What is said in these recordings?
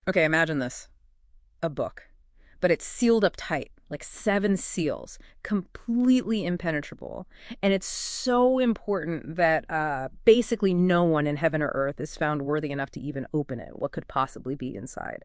Okay, imagine this. A book. But it's sealed up tight, like 7 seals, completely impenetrable. And it's so important that basically no one in heaven or earth is found worthy enough to even open it. What could possibly be inside?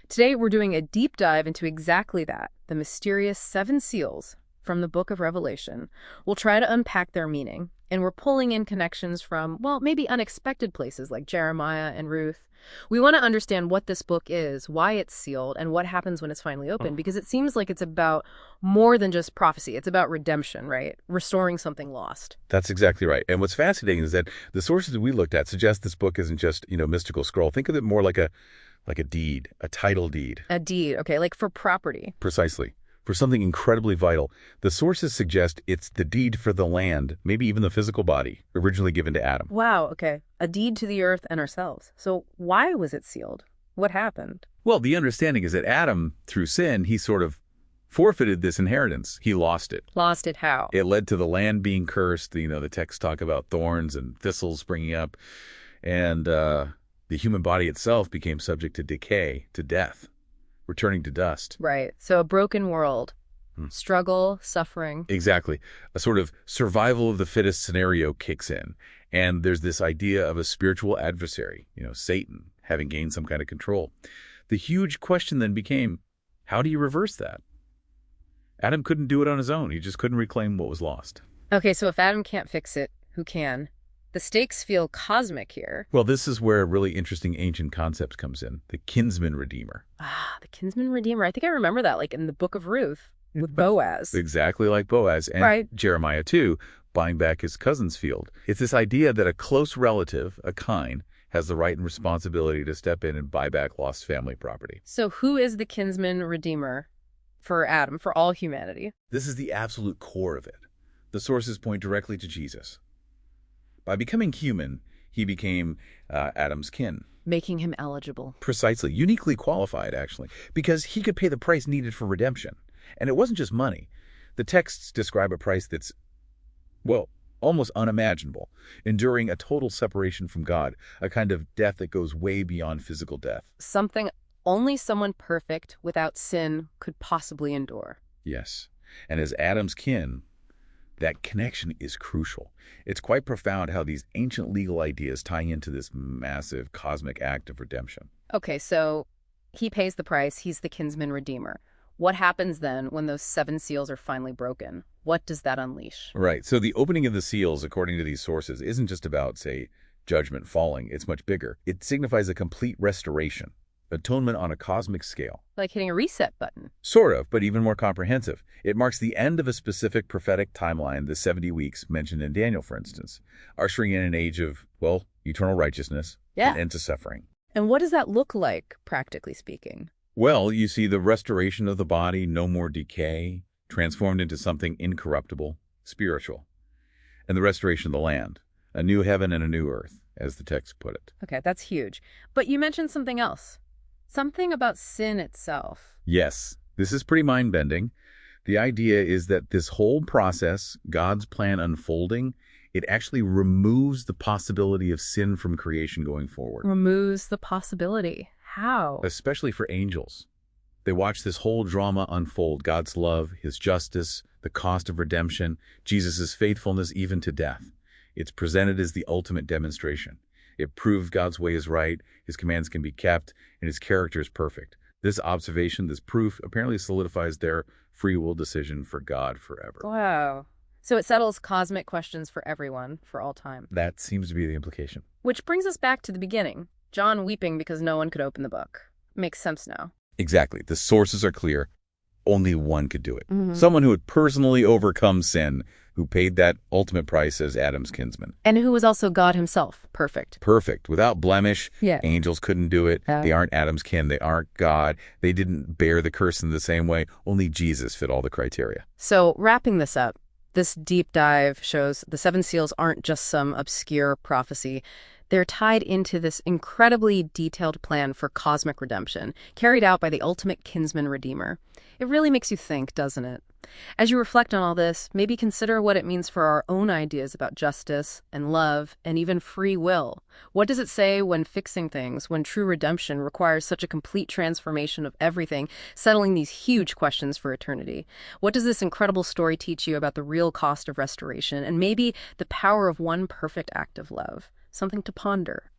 Today, we're doing a deep dive into exactly that, the mysterious 7 seals from the book of Revelation. We'll try to unpack their meaning, and we're pulling in connections from, well, maybe unexpected places like Jeremiah and Ruth. We want to understand what this book is, why it's sealed, and what happens when it's finally opened, because it seems like it's about more than just prophecy. It's about redemption, right? Restoring something lost. That's exactly right. And what's fascinating is that the sources we looked at suggest this book isn't just, mystical scroll. Think of it more like a deed, a title deed. A deed, okay, like for property. Precisely. For something incredibly vital. The sources suggest it's the deed for the land, maybe even the physical body, originally given to Adam. Wow, okay. A deed to the earth and ourselves. So why was it sealed? What happened? Well, the understanding is that Adam, through sin, he sort of forfeited this inheritance. He lost it. Lost it how? It led to the land being cursed. The texts talk about thorns and thistles springing up. And the human body itself became subject to decay, to death, returning to dust. Right. So a broken world. Struggle, suffering. Exactly. A sort of survival of the fittest scenario kicks in. And there's this idea of a spiritual adversary, Satan, having gained some kind of control. The huge question then became, how do you reverse that? Adam couldn't do it on his own. He just couldn't reclaim what was lost. Okay, so if Adam can't fix it, who can? The stakes feel cosmic here. Well, this is where a really interesting ancient concept comes in, the Kinsman Redeemer. Ah, the Kinsman Redeemer. I think I remember that, like in the book of Ruth with Boaz. Exactly like Boaz and Right. Jeremiah too, buying back his cousin's field. It's this idea that a close relative, a kin, has the right and responsibility to step in and buy back lost family property. So who is the Kinsman Redeemer for Adam, for all humanity? This is the absolute core of it. The sources point directly to Jesus. By becoming human, he became Adam's kin. Making him eligible. Precisely. Uniquely qualified, actually, because he could pay the price needed for redemption. And it wasn't just money. The texts describe a price that's, well, almost unimaginable, enduring a total separation from God, a kind of death that goes way beyond physical death. Something only someone perfect without sin could possibly endure. Yes. And as Adam's kin, that connection is crucial. It's quite profound how these ancient legal ideas tie into this massive cosmic act of redemption. Okay, so he pays the price. He's the Kinsman Redeemer. What happens then when those 7 seals are finally broken? What does that unleash? Right. So the opening of the seals, according to these sources, isn't just about, say, judgment falling. It's much bigger. It signifies a complete restoration, atonement on a cosmic scale. Like hitting a reset button. Sort of, but even more comprehensive. It marks the end of a specific prophetic timeline, the 70 weeks mentioned in Daniel, for instance, ushering in an age of, well, eternal righteousness and end to suffering. And what does that look like, practically speaking? Well, you see the restoration of the body, no more decay, transformed into something incorruptible, spiritual. And the restoration of the land, a new heaven and a new earth, as the text put it. Okay, that's huge. But you mentioned something else. Something about sin itself. Yes, this is pretty mind-bending. The idea is that this whole process, God's plan unfolding, it actually removes the possibility of sin from creation going forward. Removes the possibility. How? Especially for angels. They watch this whole drama unfold, God's love, his justice, the cost of redemption, Jesus' faithfulness even to death. It's presented as the ultimate demonstration. It proves God's way is right, his commands can be kept, and his character is perfect. This observation, this proof, apparently solidifies their free will decision for God forever. Wow. So it settles cosmic questions for everyone, for all time. That seems to be the implication. Which brings us back to the beginning. John weeping because no one could open the book. Makes sense now. Exactly. The sources are clear. Only one could do it. Someone who had personally overcome sin, who paid that ultimate price as Adam's kinsman. And who was also God himself. Perfect. Perfect. Without blemish. Yeah. Angels couldn't do it. They aren't Adam's kin. They aren't God. They didn't bear the curse in the same way. Only Jesus fit all the criteria. So wrapping this up, this deep dive shows the 7 seals aren't just some obscure prophecy. They're tied into this incredibly detailed plan for cosmic redemption, carried out by the ultimate kinsman redeemer. It really makes you think, doesn't it? As you reflect on all this, maybe consider what it means for our own ideas about justice and love and even free will. What does it say when fixing things, when true redemption requires such a complete transformation of everything, settling these huge questions for eternity? What does this incredible story teach you about the real cost of restoration and maybe the power of one perfect act of love? Something to ponder.